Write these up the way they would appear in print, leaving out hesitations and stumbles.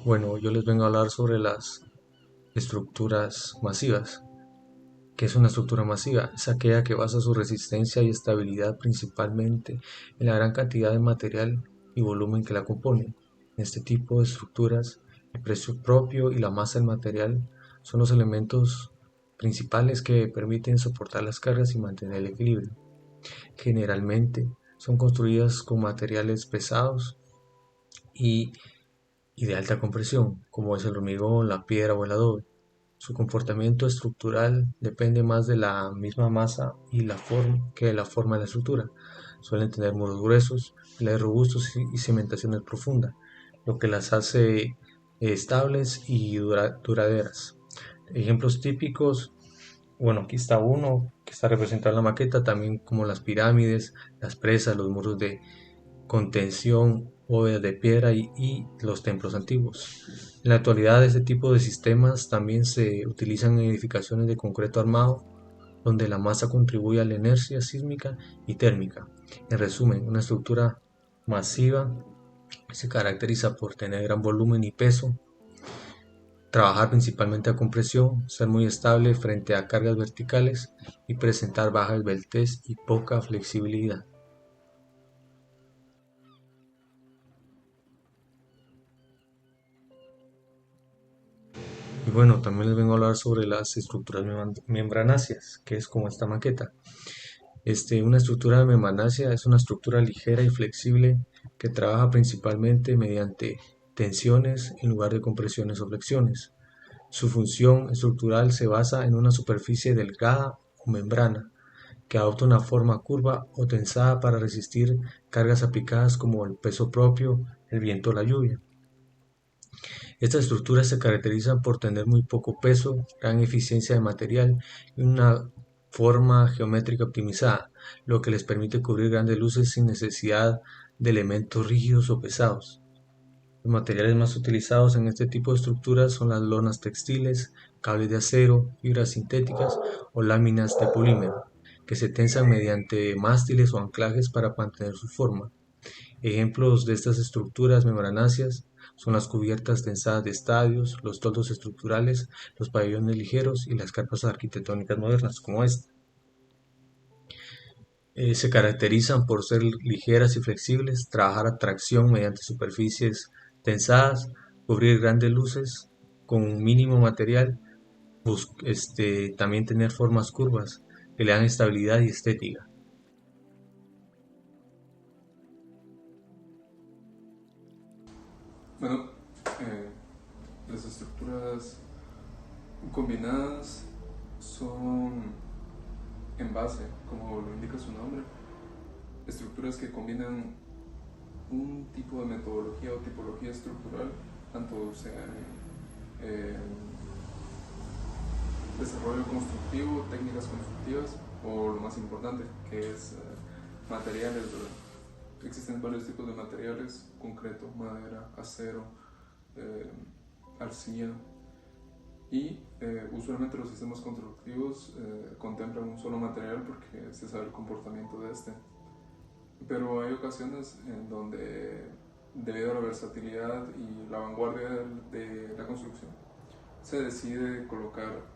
Bueno, yo les vengo a hablar sobre las estructuras masivas. ¿Qué es una estructura masiva? Es aquella que basa su resistencia y estabilidad principalmente en la gran cantidad de material y volumen que la compone. En este tipo de estructuras, el precio propio y la masa del material son los elementos principales que permiten soportar las cargas y mantener el equilibrio. Generalmente son construidas con materiales pesados y de alta compresión, como es el hormigón, la piedra o el adobe. Su comportamiento estructural depende más de la misma masa y la forma que de la forma de la estructura. Suelen tener muros gruesos, pilares robustos y cimentaciones profundas, lo que las hace estables y duraderas. Ejemplos típicos, bueno, aquí está uno que está representado en la maqueta, también como las pirámides, las presas, los muros de contención, bóvedas de piedra y los templos antiguos. En la actualidad, este tipo de sistemas también se utilizan en edificaciones de concreto armado, donde la masa contribuye a la inercia sísmica y térmica. En resumen, una estructura masiva se caracteriza por tener gran volumen y peso, trabajar principalmente a compresión, ser muy estable frente a cargas verticales y presentar baja esbeltez y poca flexibilidad. Y bueno, también les vengo a hablar sobre las estructuras membranáceas, que es como esta maqueta. Una estructura membranácea es una estructura ligera y flexible que trabaja principalmente mediante tensiones en lugar de compresiones o flexiones. Su función estructural se basa en una superficie delgada o membrana que adopta una forma curva o tensada para resistir cargas aplicadas como el peso propio, el viento o la lluvia. Estas estructuras se caracterizan por tener muy poco peso, gran eficiencia de material y una forma geométrica optimizada, lo que les permite cubrir grandes luces sin necesidad de elementos rígidos o pesados. Los materiales más utilizados en este tipo de estructuras son las lonas textiles, cables de acero, fibras sintéticas o láminas de polímero, que se tensan mediante mástiles o anclajes para mantener su forma. Ejemplos de estas estructuras membranáceas son las cubiertas tensadas de estadios, los toldos estructurales, los pabellones ligeros y las carpas arquitectónicas modernas como esta. Se caracterizan por ser ligeras y flexibles, trabajar a tracción mediante superficies tensadas, cubrir grandes luces con un mínimo material, también tener formas curvas que le dan estabilidad y estética. Bueno, eh, las estructuras combinadas son en base, como lo indica su nombre, estructuras que combinan un tipo de metodología o tipología estructural, tanto sea desarrollo constructivo, técnicas constructivas o lo más importante, que es materiales, ¿verdad? Existen varios tipos de materiales: concreto, madera, acero, eh, arcilla, y usualmente los sistemas constructivos contemplan un solo material porque se sabe el comportamiento de este. Pero hay ocasiones en donde, debido a la versatilidad y la vanguardia de la construcción, se decide colocar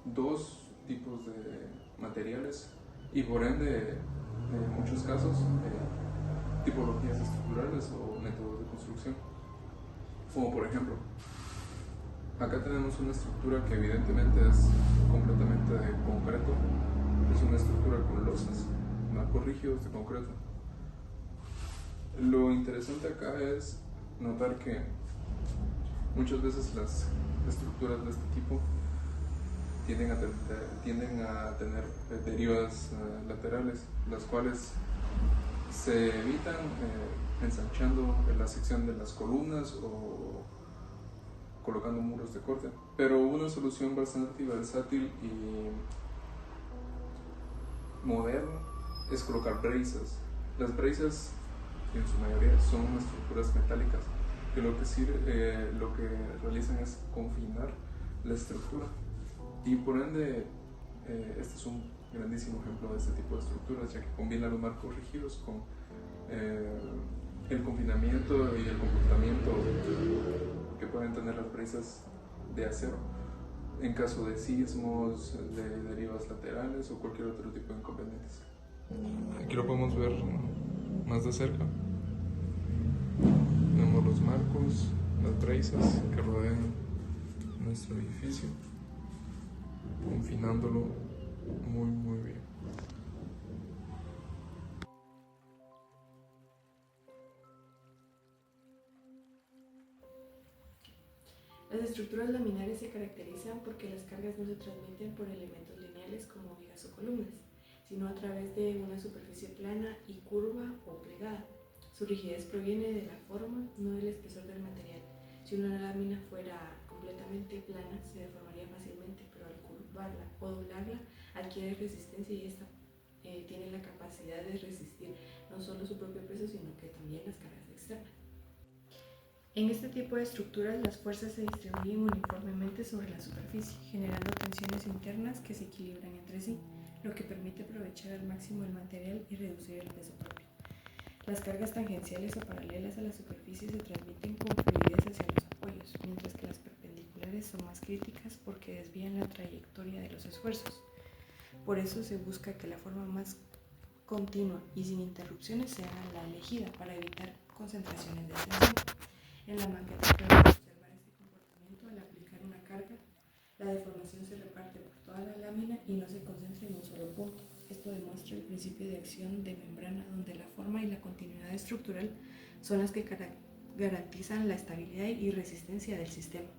dos tipos de materiales y por ende, en muchos casos, tipologías estructurales o métodos de construcción. Como por ejemplo, acá tenemos una estructura que evidentemente es completamente de concreto, es una estructura con losas, marcos rígidos de concreto. Lo interesante acá es notar que muchas veces las estructuras de este tipo tienden a tener derivas laterales, las cuales se evitan ensanchando la sección de las columnas o colocando muros de corte. Pero una solución bastante versátil y moderna es colocar brazas. Las brazas, en su mayoría, son estructuras metálicas que lo que realizan es confinar la estructura, y por ende este es un grandísimo ejemplo de este tipo de estructuras, ya que combina los marcos rígidos con eh, el confinamiento y el comportamiento que pueden tener las brisas de acero en caso de sismos, de derivas laterales o cualquier otro tipo de inconvenientes. Aquí lo podemos ver más de cerca. Tenemos los marcos, las brisas que rodean nuestro edificio, confinándolo muy bien. Las estructuras laminares se caracterizan porque las cargas no se transmiten por elementos lineales como vigas o columnas, sino a través de una superficie plana y curva o plegada. Su rigidez proviene de la forma, no del espesor del material. Si una lámina fuera completamente plana, se deformaría fácilmente, pero al curvarla o doblarla adquiere resistencia y esta tiene la capacidad de resistir no solo su propio peso, sino que también las cargas externas. En este tipo de estructuras, las fuerzas se distribuyen uniformemente sobre la superficie, generando tensiones internas que se equilibran entre sí, lo que permite aprovechar al máximo el material y reducir el peso propio. Las cargas tangenciales o paralelas a la superficie se transmiten con fluidez hacia los apoyos, mientras que las perpendiculares son más críticas porque desvían la trayectoria de los esfuerzos. Por eso se busca que la forma más continua y sin interrupciones sea la elegida para evitar concentraciones de tensión. En la maqueta podemos observar este comportamiento al aplicar una carga. La deformación se reparte por toda la lámina y no se concentra en un solo punto. Esto demuestra el principio de acción de membrana, donde la forma y la continuidad estructural son las que garantizan la estabilidad y resistencia del sistema.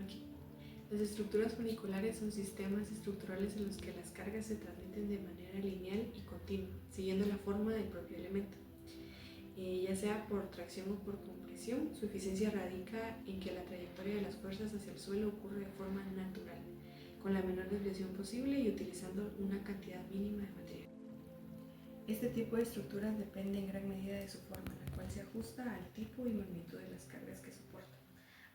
Aquí. Las estructuras funiculares son sistemas estructurales en los que las cargas se transmiten de manera lineal y continua, siguiendo la forma del propio elemento. Ya sea por tracción o por compresión, su eficiencia radica en que la trayectoria de las fuerzas hacia el suelo ocurre de forma natural, con la menor desviación posible y utilizando una cantidad mínima de material. Este tipo de estructuras depende en gran medida de su forma, la cual se ajusta al tipo y magnitud de las cargas que soporta.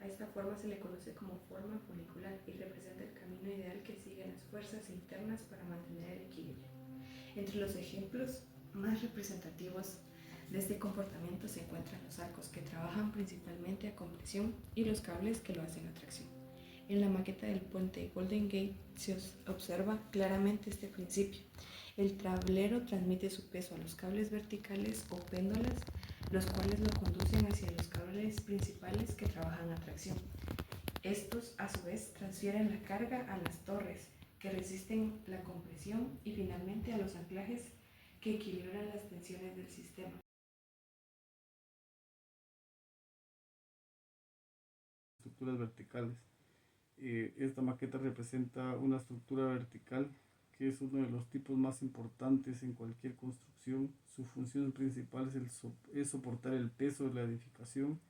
A esta forma se le conoce como forma funicular y representa el camino ideal que siguen las fuerzas internas para mantener el equilibrio. Entre los ejemplos más representativos de este comportamiento se encuentran los arcos, que trabajan principalmente a compresión, y los cables, que lo hacen a tracción. En la maqueta del puente Golden Gate se observa claramente este principio. El tablero transmite su peso a los cables verticales o péndolas, los cuales lo conducen hacia los cables principales que trabajan a tracción. Estos, a su vez, transfieren la carga a las torres, que resisten la compresión, y finalmente a los anclajes, que equilibran las tensiones del sistema. Estructuras verticales. Esta maqueta representa una estructura vertical, que es uno de los tipos más importantes en cualquier construcción. Su función principal es soportar el peso de la edificación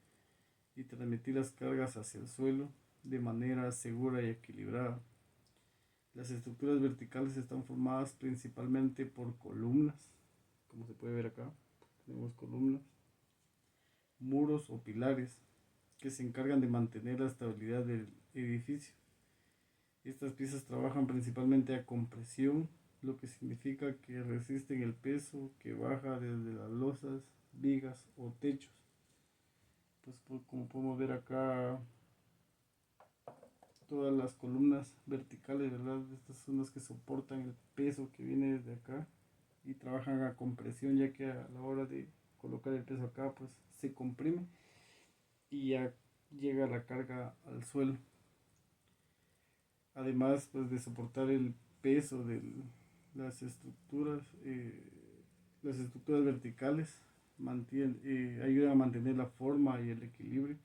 y transmitir las cargas hacia el suelo de manera segura y equilibrada. Las estructuras verticales están formadas principalmente por columnas, como se puede ver acá. Tenemos columnas, muros o pilares, que se encargan de mantener la estabilidad del edificio. Estas piezas trabajan principalmente a compresión, lo que significa que resisten el peso que baja desde las losas, vigas o techos. Pues como podemos ver acá, todas las columnas verticales, ¿verdad? Estas son las que soportan el peso que viene desde acá y trabajan a compresión, ya que a la hora de colocar el peso acá, pues se comprime y ya llega la carga al suelo. Además, pues, de soportar el peso de las estructuras, las estructuras verticales ayudan a mantener la forma y el equilibrio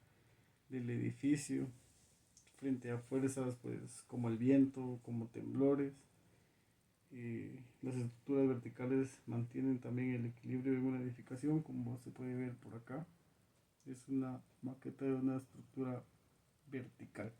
del edificio frente a fuerzas, pues, como el viento, como temblores. Las estructuras verticales mantienen también el equilibrio de una edificación, como se puede ver por acá. Es una maqueta de una estructura vertical.